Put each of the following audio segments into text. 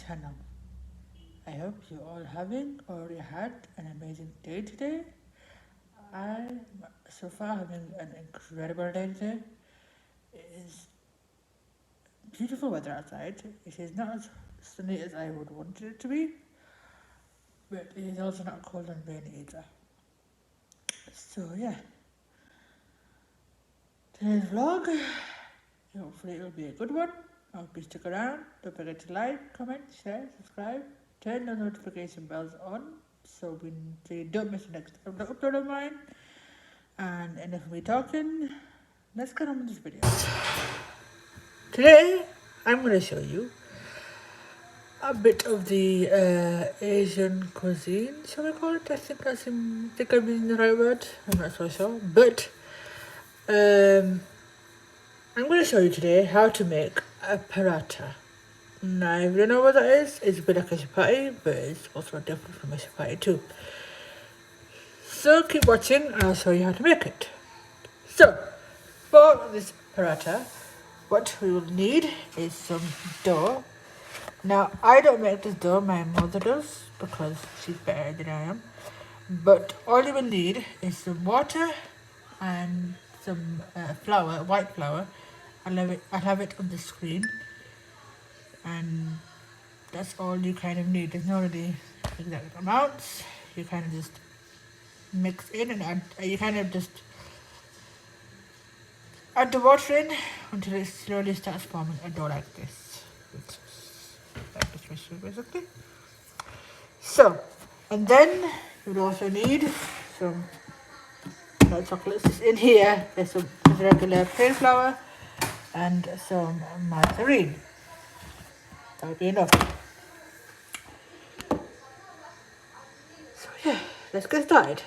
channel. I hope you all having already had an amazing day today. I so far having an incredible day today. It is beautiful weather outside. It is not as sunny as I would want it to be, but it is also not cold and rainy either. So yeah, today's vlog, hopefully it will be a good one. I hope you stick around. Don't forget to like, comment, share, subscribe, turn the notification bells on so you don't miss the next upload of mine. And enough of me talking, let's get on with this video. Today, I'm going to show you a bit of the Asian cuisine, shall we call it? I think I'm using the right word. I'm not so sure. But I'm going to show you today how to make a paratha. Now, if you don't know what that is, it's a bit like a chapati, but it's also different from a chapati too. So keep watching and I'll show you how to make it. So, for this paratha, what we will need is some dough. Now, I don't make this dough, my mother does, because she's better than I am. But all you will need is some water and some flour, white flour. I'll have it on the screen. And that's all you kind of need. There's no really exact amounts. You kind of just mix in and add, you kind of just add the water in until it slowly starts forming a dough like this. Like this basically. So, and then you'll also need some dark chocolates in here. There's some regular plain flour and some margarine. That'll be enough. So yeah, let's get started.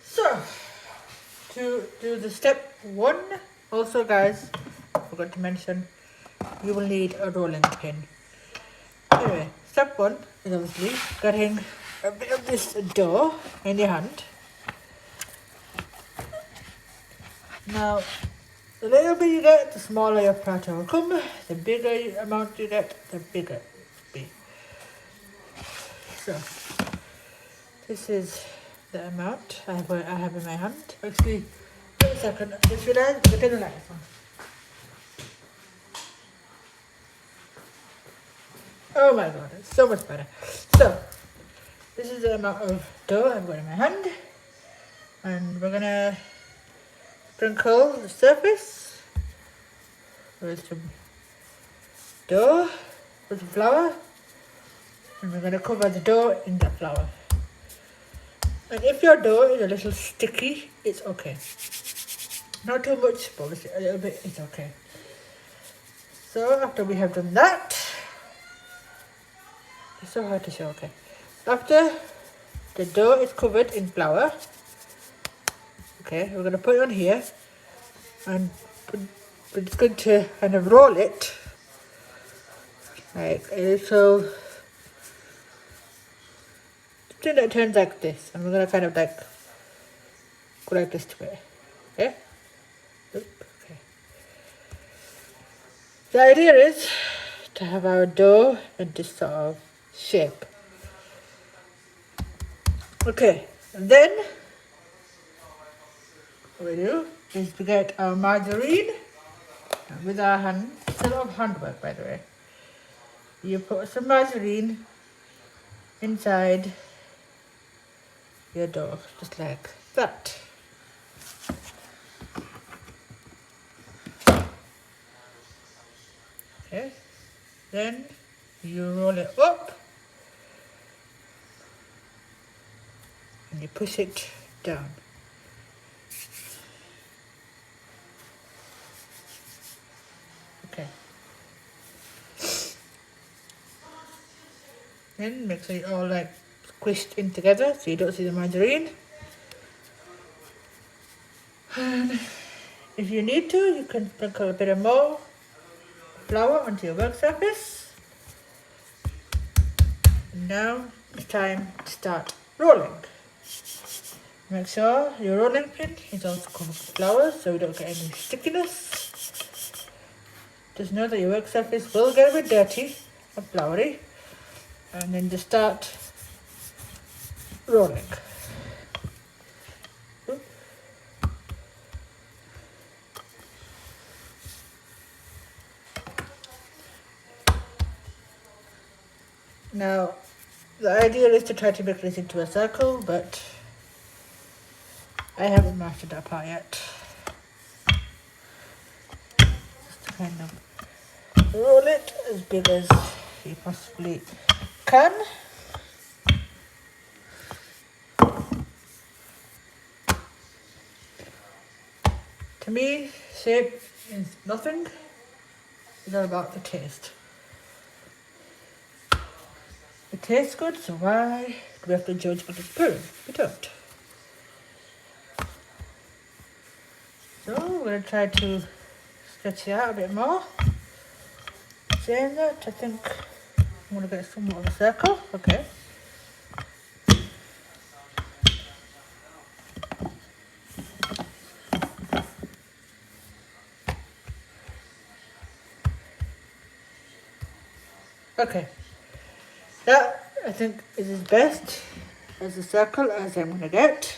So, to do the step one, also guys, I forgot to mention, you will need a rolling pin. Anyway, step one is obviously getting a bit of this dough in your hand. Now, the little bit you get, the smaller your paratha will come. The bigger amount you get, the bigger it will be. So, this is the amount I have in my hand. Actually, wait a second, I just realized I can turn the lights on. Oh my god, it's so much better. So, this is the amount of dough I've got in my hand. And we're gonna sprinkle the surface with some dough, with some flour. And we're gonna cover the dough in the flour. And if your dough is a little sticky, it's okay. Not too much, but a little bit is okay. So after we have done that, it's so hard to show, okay. After the dough is covered in flour, okay, we're going to put it on here and we're just going to kind of roll it like a little, something that turns like this, and we're going to kind of like go like this to it, okay? Okay. The idea is to have our dough in this sort of shape. Okay, and then what we do is we get our margarine with our hand. It's a lot of handwork, by the way. You put some margarine inside your dough, just like that. Okay, then you roll it up and you push it down. Okay. Then make sure it all like squished in together so you don't see the margarine. And if you need to, you can sprinkle a bit of more flour onto your work surface. And now it's time to start rolling. Make sure your rolling pin is also covered with flour so you don't get any stickiness. just know that your work surface will get a bit dirty and floury, and then just start rolling. Now, the idea is to try to make this into a circle, but I haven't mastered that part yet. Just to kind of roll it as big as you possibly can. To me, shape is nothing. It's all about the taste. It tastes good, so why do we have to judge on its appearance? We don't. So we're going to try to stretch it out a bit more. Saying that, I think I'm going to get somewhat of a circle. Okay. Okay. That, I think, is as best as a circle as I'm going to get.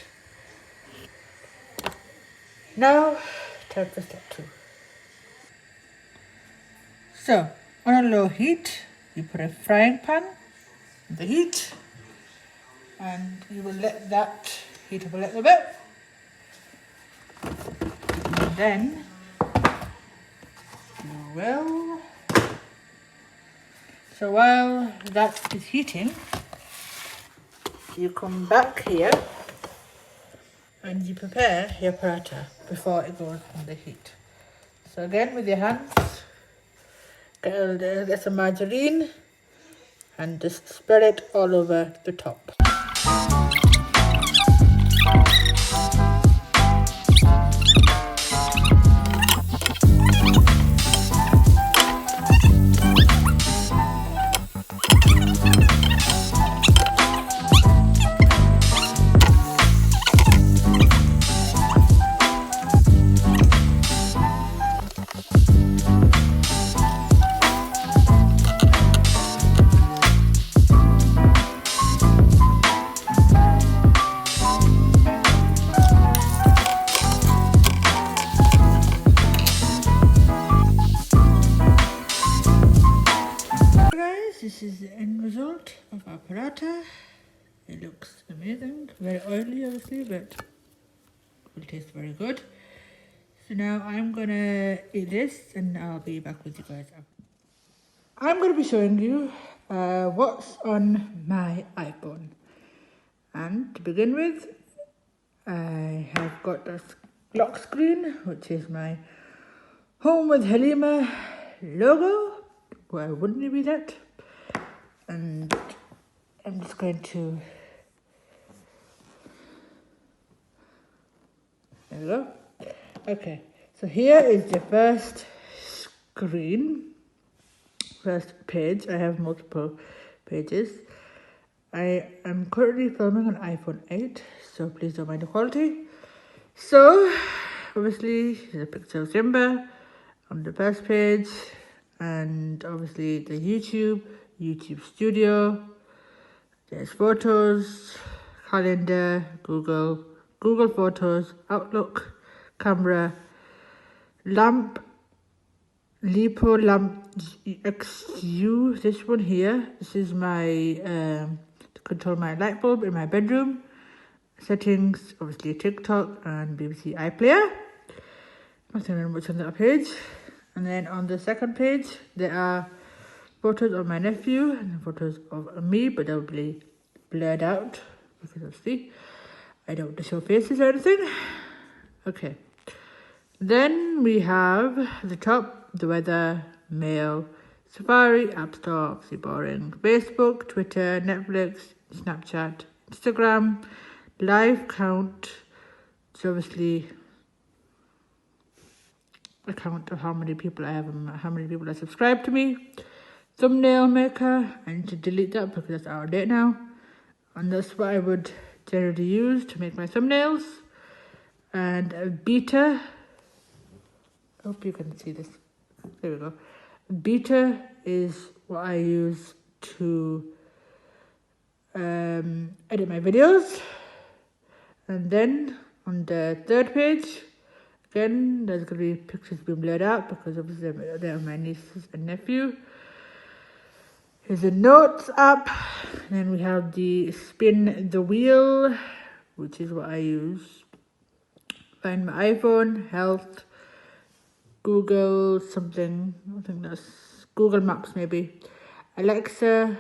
Now, time for step 2. So, on a low heat, you put a frying pan on the heat, and you will let that heat up a little bit. And then, you will... So while that is heating, you come back here and you prepare your paratha before it goes on the heat. So again, with your hands, get some margarine and just spread it all over the top. This is the end result of our paratha. It looks amazing, very oily obviously, but it will taste very good. So now I'm gonna eat this and I'll be back with you guys after. I'm gonna be showing you what's on my iPhone. And to begin with, I have got this lock screen, which is my Home with Haleema logo. Why wouldn't it be that? And I'm just going to, there we go. Okay, so here is the first screen, first page. I have multiple pages. I am currently filming on iPhone 8, so please don't mind the quality. So, obviously, there's a picture of Simba on the first page, and obviously the YouTube Studio, there's photos, calendar, Google Photos, Outlook, camera, lamp, Lipo lamp XU, this one here. This is my, to control my light bulb in my bedroom. Settings, obviously TikTok and BBC iPlayer. Nothing very much on that page. And then on the second page, there are photos of my nephew and photos of me, but they'll be blurred out because obviously I don't want to show faces or anything. Okay. Then we have the top, the weather, mail, Safari, App Store, obviously boring, Facebook, Twitter, Netflix, Snapchat, Instagram, live count, so obviously a count of how many people I have and how many people are subscribed to me. Thumbnail maker, I need to delete that because that's out of date now. And that's what I would generally use to make my thumbnails. And a beta, I hope you can see this There we go. Beta is what I use to edit my videos. And then on the third page, again, there's going to be pictures being blurred out because obviously they're my nieces and nephew. Here's the notes app. And then we have the spin the wheel, which is what I use. Find my iPhone, health, Google something. I think that's Google Maps maybe. Alexa,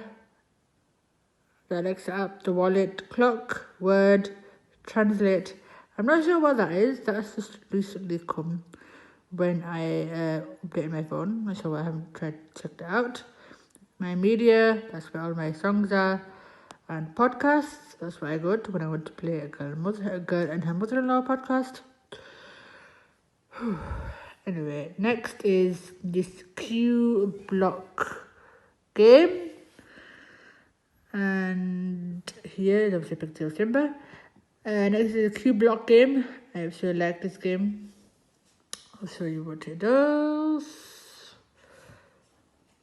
the Alexa app, the wallet, clock, word, translate. I'm not sure what that is. That's just recently come when I updated my phone. Not sure why I haven't tried to check that out. My media, that's where all my songs are. And podcasts, that's where I go to when I want to play a girl and her mother-in-law podcast. Anyway, next is this Q block game. And here is obviously a picture of Simba. Next is a Q block game. I actually like this game. I'll show you what it does.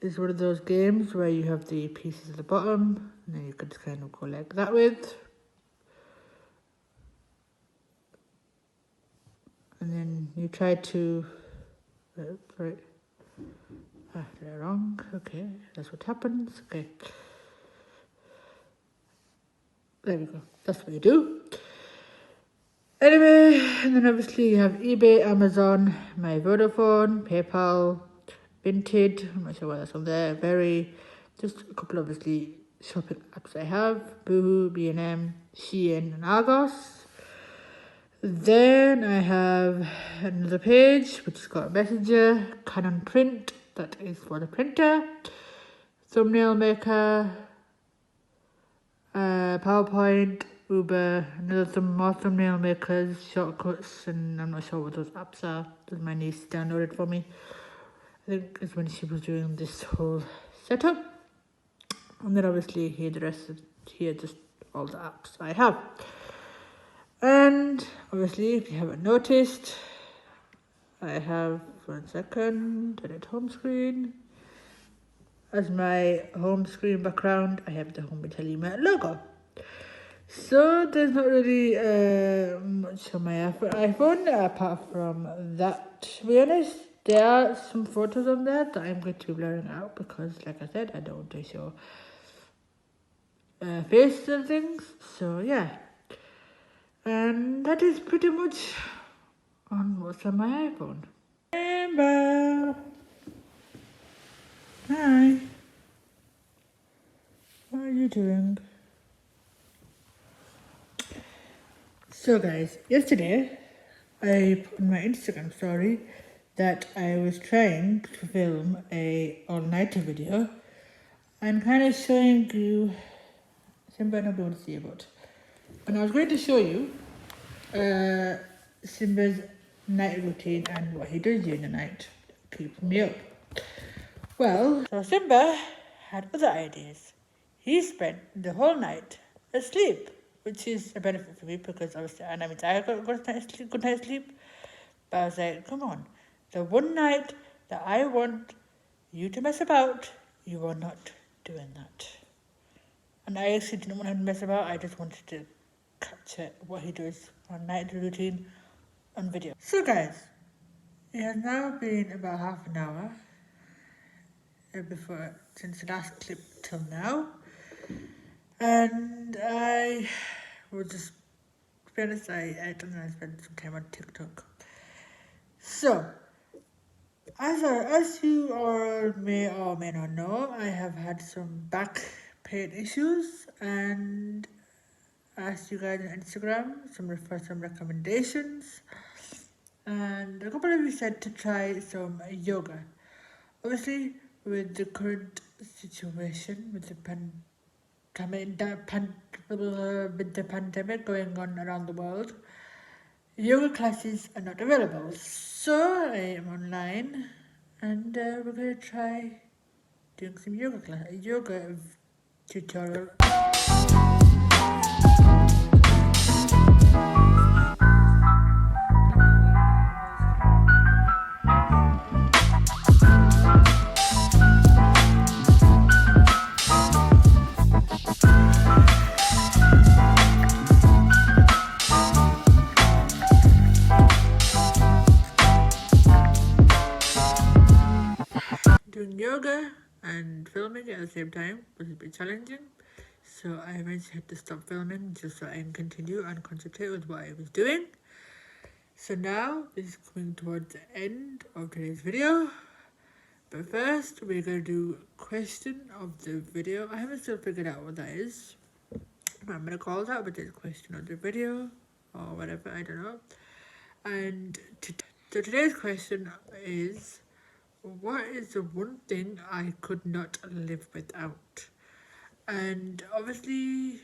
It's one of those games where you have the pieces at the bottom and then you can just kind of go like that with. And then you try to... right. They're wrong. Okay, that's what happens. Okay. There we go. That's what you do. Anyway, and then obviously you have eBay, Amazon, my Vodafone, PayPal, Vinted. I'm not sure why that's on there. Just a couple of obviously shopping apps I have. Boohoo, B&M, Shein, and Argos. Then I have another page which has got a messenger, Canon print, that is for the printer, thumbnail maker, PowerPoint, Uber, more thumbnail makers, shortcuts, and I'm not sure what those apps are. That my niece downloaded for me. I think it's when she was doing this whole setup. And then obviously here just all the apps I have. And obviously, if you haven't noticed, I have, edit home screen. As my home screen background, I have the Home with Haleema logo. So there's not really much on my iPhone apart from that, to be honest. There are some photos on there that I'm going to be blurring out because, like I said, I don't want to show faces and things. So yeah. And that is pretty much on what's on my iPhone. Amber! Hi! What are you doing? So guys, yesterday I put on my Instagram story that I was trying to film a all-nighter video and kind of showing you, Simba, nobody wants to see about. And I was going to show you Simba's night routine and what he does during the night to keep me up. Well, so Simba had other ideas. He spent the whole night asleep, which is a benefit for me because obviously I got good night's sleep. But I was like, come on, the one night that I want you to mess about, you are not doing that. And I actually didn't want him to mess about, I just wanted to capture what he does on night routine on video. So guys, it has now been about half an hour since the last clip till now, and I was just, to be honest, I don't know, I spent some time on TikTok. So as you all may or may not know, I have had some back pain issues, and asked you guys on Instagram for some recommendations, and a couple of you said to try some yoga. Obviously, with the current situation with the pandemic going on around the world, yoga classes are not available. So I am online, and we're going to try doing some yoga tutorial. yoga and filming at the same time was a bit challenging. So I eventually had to stop filming just so I can continue and concentrate with what I was doing. So now this is coming towards the end of today's video. But first we're going to do question of the video. I haven't still figured out what that is. I'm going to call that, but it's question of the video or whatever, I don't know. And so today's question is, what is the one thing I could not live without? And obviously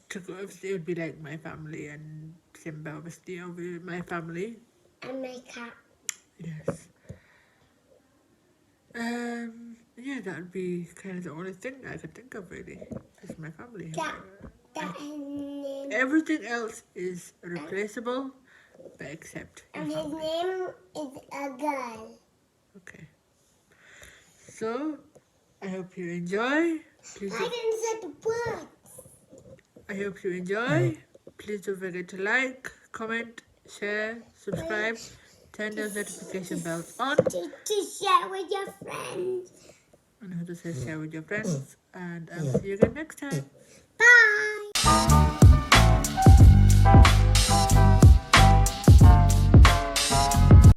it would be like my family and Simba, obviously, my family. And my cat. Yes. Yeah, that would be kind of the only thing I could think of, really. Is my family. Everything else is replaceable, but except and his name is a girl. Okay. So, I hope you enjoy. Please I didn't say the words. I hope you enjoy. Please don't forget to like, comment, share, subscribe, turn those notification bells on. To share with your friends. And how to say share with your friends. And I'll see you again next time. Bye.